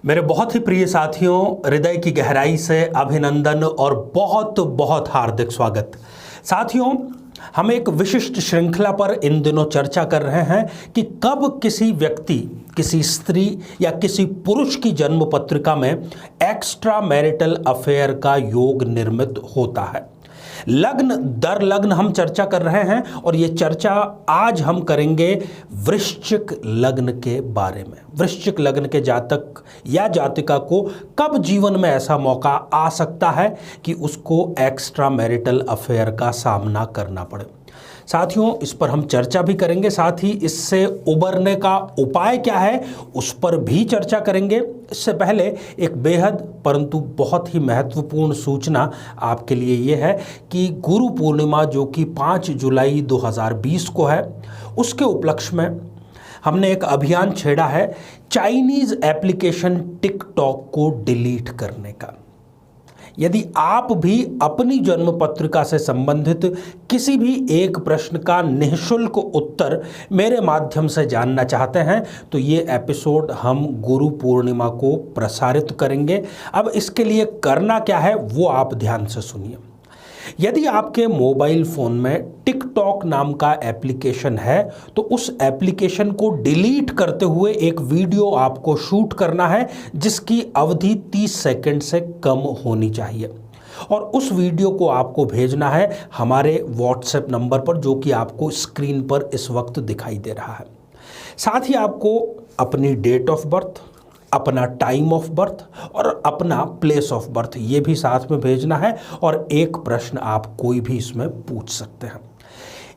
मेरे बहुत ही प्रिय साथियों, हृदय की गहराई से अभिनंदन और बहुत बहुत हार्दिक स्वागत। साथियों, हम एक विशिष्ट श्रृंखला पर इन दिनों चर्चा कर रहे हैं कि कब किसी व्यक्ति, किसी स्त्री या किसी पुरुष की जन्म पत्रिका में एक्स्ट्रा मैरिटल अफेयर का योग निर्मित होता है। लग्न दर लग्न हम चर्चा कर रहे हैं और ये चर्चा आज हम करेंगे वृश्चिक लग्न के बारे में। वृश्चिक लग्न के जातक या जातिका को कब जीवन में ऐसा मौका आ सकता है कि उसको एक्स्ट्रा मैरिटल अफेयर का सामना करना पड़े। साथियों, इस पर हम चर्चा भी करेंगे, साथ ही इससे उबरने का उपाय क्या है उस पर भी चर्चा करेंगे। इससे पहले एक बेहद परंतु बहुत ही महत्वपूर्ण सूचना आपके लिए ये है कि गुरु पूर्णिमा जो कि 5 जुलाई 2020 को है, उसके उपलक्ष्य में हमने एक अभियान छेड़ा है चाइनीज़ एप्लीकेशन टिकटॉक को डिलीट करने का। यदि आप भी अपनी जन्म पत्रिका से संबंधित किसी भी एक प्रश्न का निःशुल्क उत्तर मेरे माध्यम से जानना चाहते हैं तो ये एपिसोड हम गुरु पूर्णिमा को प्रसारित करेंगे। अब इसके लिए करना क्या है वो आप ध्यान से सुनिए। यदि आपके मोबाइल फ़ोन में टिकटॉक नाम का एप्लीकेशन है तो उस एप्लीकेशन को डिलीट करते हुए एक वीडियो आपको शूट करना है जिसकी अवधि 30 सेकंड से कम होनी चाहिए और उस वीडियो को आपको भेजना है हमारे व्हाट्सएप नंबर पर जो कि आपको स्क्रीन पर इस वक्त दिखाई दे रहा है। साथ ही आपको अपनी डेट ऑफ बर्थ, अपना टाइम ऑफ बर्थ और अपना प्लेस ऑफ बर्थ ये भी साथ में भेजना है और एक प्रश्न आप कोई भी इसमें पूछ सकते हैं।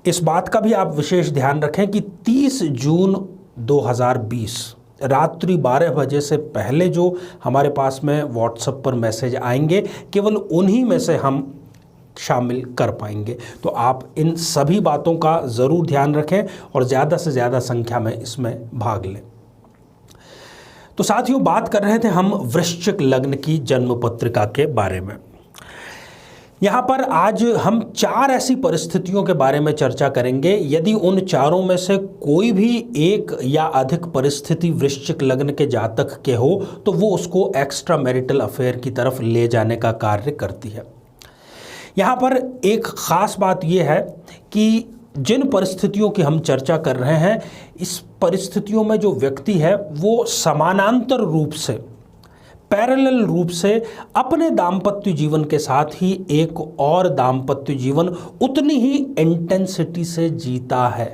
इस बात का भी आप विशेष ध्यान रखें कि 30 जून 2020 रात्रि 12 बजे से पहले जो हमारे पास में व्हाट्सएप पर मैसेज आएंगे केवल उन्हीं में से हम शामिल कर पाएंगे। तो आप इन सभी बातों का ज़रूर ध्यान रखें और ज़्यादा से ज़्यादा संख्या में इसमें भाग लें। तो साथियों, बात कर रहे थे हम वृश्चिक लग्न की जन्म पत्रिका के बारे में। यहाँ पर आज हम 4 ऐसी परिस्थितियों के बारे में चर्चा करेंगे। यदि उन चारों में से कोई भी एक या अधिक परिस्थिति वृश्चिक लग्न के जातक के हो तो वो उसको एक्स्ट्रा मैरिटल अफेयर की तरफ ले जाने का कार्य करती है। यहाँ पर एक ख़ास बात यह है कि जिन परिस्थितियों की हम चर्चा कर रहे हैं, इस परिस्थितियों में जो व्यक्ति है वो समानांतर रूप से, पैरेलल रूप से अपने दाम्पत्य जीवन के साथ ही एक और दाम्पत्य जीवन उतनी ही इंटेंसिटी से जीता है।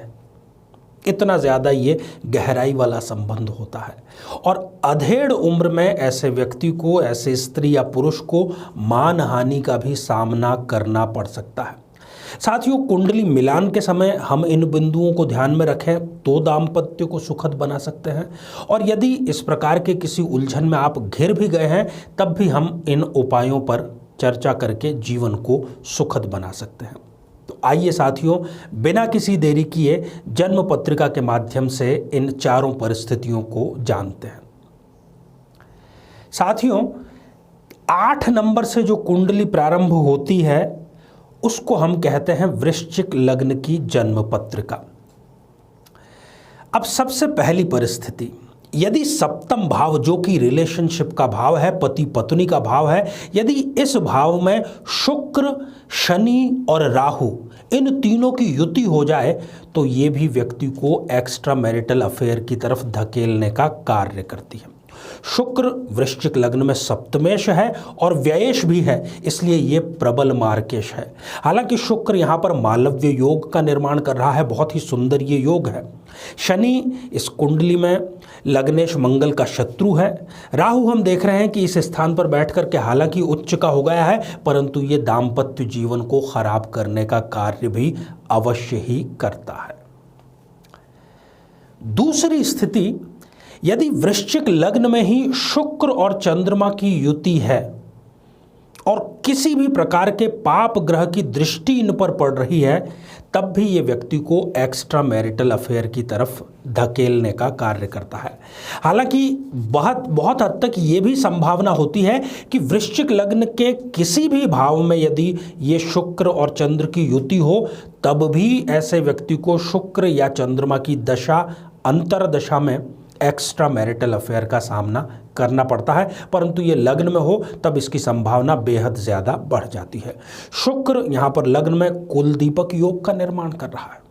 इतना ज़्यादा ये गहराई वाला संबंध होता है और अधेड़ उम्र में ऐसे व्यक्ति को, ऐसे स्त्री या पुरुष को मानहानि का भी सामना करना पड़ सकता है। साथियों, कुंडली मिलान के समय हम इन बिंदुओं को ध्यान में रखें तो दाम्पत्य को सुखद बना सकते हैं और यदि इस प्रकार के किसी उलझन में आप घिर भी गए हैं तब भी हम इन उपायों पर चर्चा करके जीवन को सुखद बना सकते हैं। तो आइए साथियों, बिना किसी देरी किए जन्म पत्रिका के माध्यम से इन चारों परिस्थितियों को जानते हैं। साथियों, 8 नंबर से जो कुंडली प्रारंभ होती है उसको हम कहते हैं वृश्चिक लग्न की जन्म पत्रिका। अब सबसे पहली परिस्थिति, यदि सप्तम भाव जो कि रिलेशनशिप का भाव है, पति पत्नी का भाव है, यदि इस भाव में शुक्र, शनि और राहु इन तीनों की युति हो जाए तो ये भी व्यक्ति को एक्स्ट्रा मैरिटल अफेयर की तरफ धकेलने का कार्य करती है। शुक्र वृश्चिक लग्न में सप्तमेश है और व्ययेश भी है, इसलिए ये प्रबल मार्केश है। हालांकि शुक्र यहाँ पर मालव्य योग का निर्माण कर रहा है, बहुत ही सुंदर ये योग है। शनि इस कुंडली में लग्नेश मंगल का शत्रु है। राहु हम देख रहे हैं कि इस स्थान पर बैठ करके हालांकि उच्च का हो गया है परंतु ये दाम्पत्य जीवन को खराब करने का कार्य भी अवश्य ही करता है। दूसरी स्थिति, यदि वृश्चिक लग्न में ही शुक्र और चंद्रमा की युति है और किसी भी प्रकार के पाप ग्रह की दृष्टि इन पर पड़ रही है तब भी ये व्यक्ति को एक्स्ट्रा मैरिटल अफेयर की तरफ धकेलने का कार्य करता है। हालांकि बहुत हद तक ये भी संभावना होती है कि वृश्चिक लग्न के किसी भी भाव में यदि ये शुक्र और चंद्र की युति हो तब भी ऐसे व्यक्ति को शुक्र या चंद्रमा की दशा अंतरदशा में एक्स्ट्रा मैरिटल अफेयर का सामना करना पड़ता है, परंतु ये लग्न में हो तब इसकी संभावना बेहद ज़्यादा बढ़ जाती है। शुक्र यहाँ पर लग्न में कुल दीपक योग का निर्माण कर रहा है।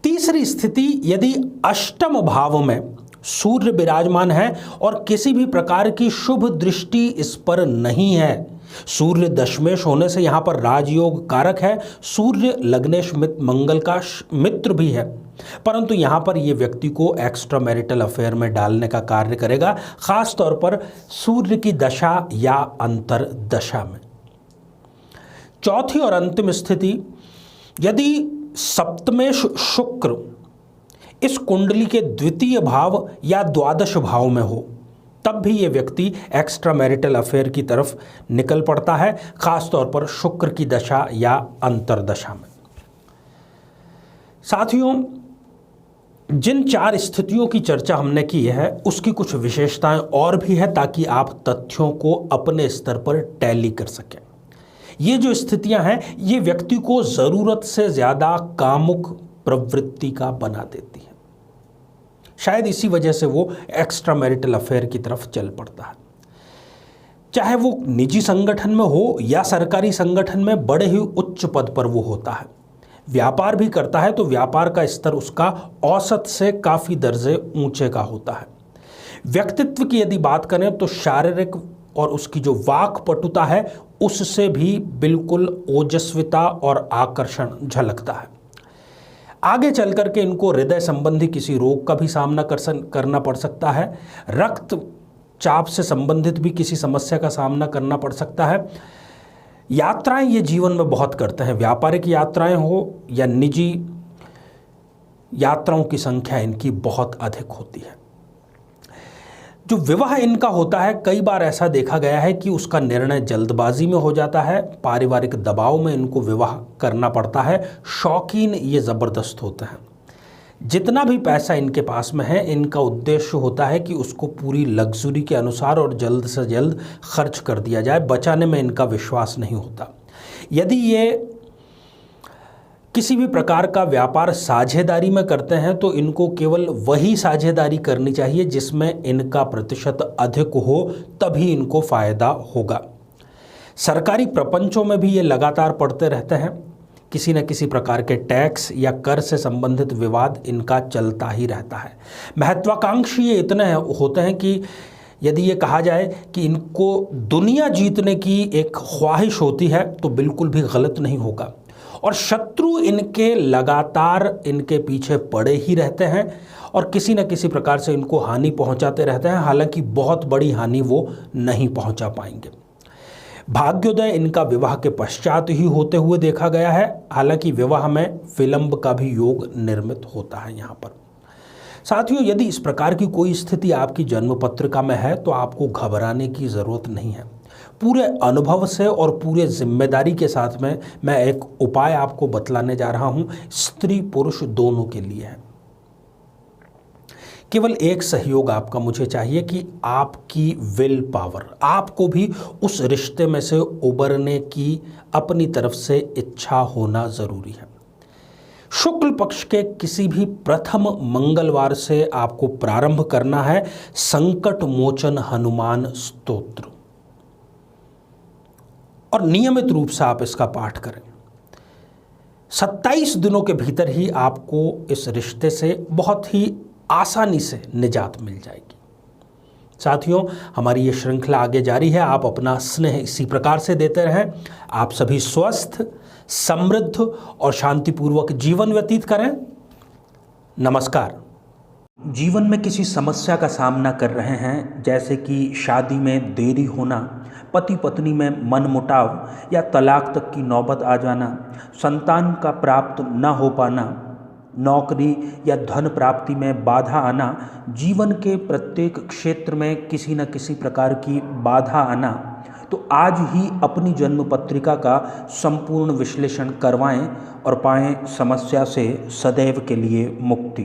तीसरी स्थिति, यदि अष्टम भाव में सूर्य विराजमान है और किसी भी प्रकार की शुभ दृष्टि इस पर नहीं है, सूर्य दशमेश होने से यहाँ पर राजयोग कारक है, सूर्य लग्नेश मंगल का मित्र भी है, परंतु यहाँ पर ये व्यक्ति को एक्स्ट्रा मैरिटल अफेयर में डालने का कार्य करेगा, खास तौर पर सूर्य की दशा या अंतर दशा में। चौथी और अंतिम स्थिति, यदि सप्तमेश शुक्र इस कुंडली के द्वितीय भाव या द्वादश भाव में हो, तब भी ये व्यक्ति एक्स्ट्रा मैरिटल अफेयर की तरफ निकल पड़ता है, खास तौर पर शुक्र की दशा या अंतरदशा में। साथियों, जिन 4 स्थितियों की चर्चा हमने की है उसकी कुछ विशेषताएं और भी है, ताकि आप तथ्यों को अपने स्तर पर टैली कर सकें। ये जो स्थितियां हैं ये व्यक्ति को ज़रूरत से ज़्यादा कामुक प्रवृत्ति का बना देती है, शायद इसी वजह से वो एक्स्ट्रा मैरिटल अफेयर की तरफ चल पड़ता है। चाहे वो निजी संगठन में हो या सरकारी संगठन में बड़े ही उच्च पद पर वो होता है, व्यापार भी करता है तो व्यापार का स्तर उसका औसत से काफ़ी दर्जे ऊंचे का होता है। व्यक्तित्व की यदि बात करें तो शारीरिक और उसकी जो वाक पटुता है उससे भी बिल्कुल ओजस्विता और आकर्षण झलकता है। आगे चल करके इनको हृदय संबंधी किसी रोग का भी सामना करना पड़ सकता है, रक्त चाप से संबंधित भी किसी समस्या का सामना करना पड़ सकता है। यात्राएं ये जीवन में बहुत करते हैं, व्यापारिक यात्राएं हो या निजी यात्राओं की संख्या इनकी बहुत अधिक होती है। जो विवाह इनका होता है, कई बार ऐसा देखा गया है कि उसका निर्णय जल्दबाजी में हो जाता है, पारिवारिक दबाव में इनको विवाह करना पड़ता है। शौकीन ये ज़बरदस्त होते हैं, जितना भी पैसा इनके पास में है इनका उद्देश्य होता है कि उसको पूरी लग्जरी के अनुसार और जल्द से जल्द खर्च कर दिया जाए, बचाने में इनका विश्वास नहीं होता। यदि ये किसी भी प्रकार का व्यापार साझेदारी में करते हैं तो इनको केवल वही साझेदारी करनी चाहिए जिसमें इनका प्रतिशत अधिक हो, तभी इनको फ़ायदा होगा। सरकारी प्रपंचों में भी ये लगातार पढ़ते रहते हैं, किसी न किसी प्रकार के टैक्स या कर से संबंधित विवाद इनका चलता ही रहता है। महत्वाकांक्षी ये इतने होते हैं कि यदि ये कहा जाए कि इनको दुनिया जीतने की एक ख्वाहिश होती है तो बिल्कुल भी गलत नहीं होगा, और शत्रु इनके लगातार इनके पीछे पड़े ही रहते हैं और किसी न किसी प्रकार से इनको हानि पहुंचाते रहते हैं, हालांकि बहुत बड़ी हानि वो नहीं पहुंचा पाएंगे। भाग्योदय इनका विवाह के पश्चात ही होते हुए देखा गया है, हालांकि विवाह में विलंब का भी योग निर्मित होता है यहाँ पर। साथियों, यदि इस प्रकार की कोई स्थिति आपकी जन्म पत्रिका में है तो आपको घबराने की ज़रूरत नहीं है। पूरे अनुभव से और पूरे जिम्मेदारी के साथ में मैं एक उपाय आपको बतलाने जा रहा हूँ, स्त्री पुरुष दोनों के लिए है। केवल एक सहयोग आपका मुझे चाहिए कि आपकी विल पावर, आपको भी उस रिश्ते में से उबरने की अपनी तरफ से इच्छा होना ज़रूरी है। शुक्ल पक्ष के किसी भी प्रथम मंगलवार से आपको प्रारंभ करना है संकट मोचन हनुमान स्तोत्र, और नियमित रूप से आप इसका पाठ करें। 27 दिनों के भीतर ही आपको इस रिश्ते से बहुत ही आसानी से निजात मिल जाएगी। साथियों, हमारी ये श्रृंखला आगे जारी है, आप अपना स्नेह इसी प्रकार से देते रहें। आप सभी स्वस्थ, समृद्ध और शांतिपूर्वक जीवन व्यतीत करें। नमस्कार। जीवन में किसी समस्या का सामना कर रहे हैं, जैसे कि शादी में देरी होना, पति पत्नी में मनमुटाव या तलाक तक की नौबत आ जाना, संतान का प्राप्त न हो पाना, नौकरी या धन प्राप्ति में बाधा आना, जीवन के प्रत्येक क्षेत्र में किसी न किसी प्रकार की बाधा आना, तो आज ही अपनी जन्म पत्रिका का संपूर्ण विश्लेषण करवाएं और पाएं समस्या से सदैव के लिए मुक्ति।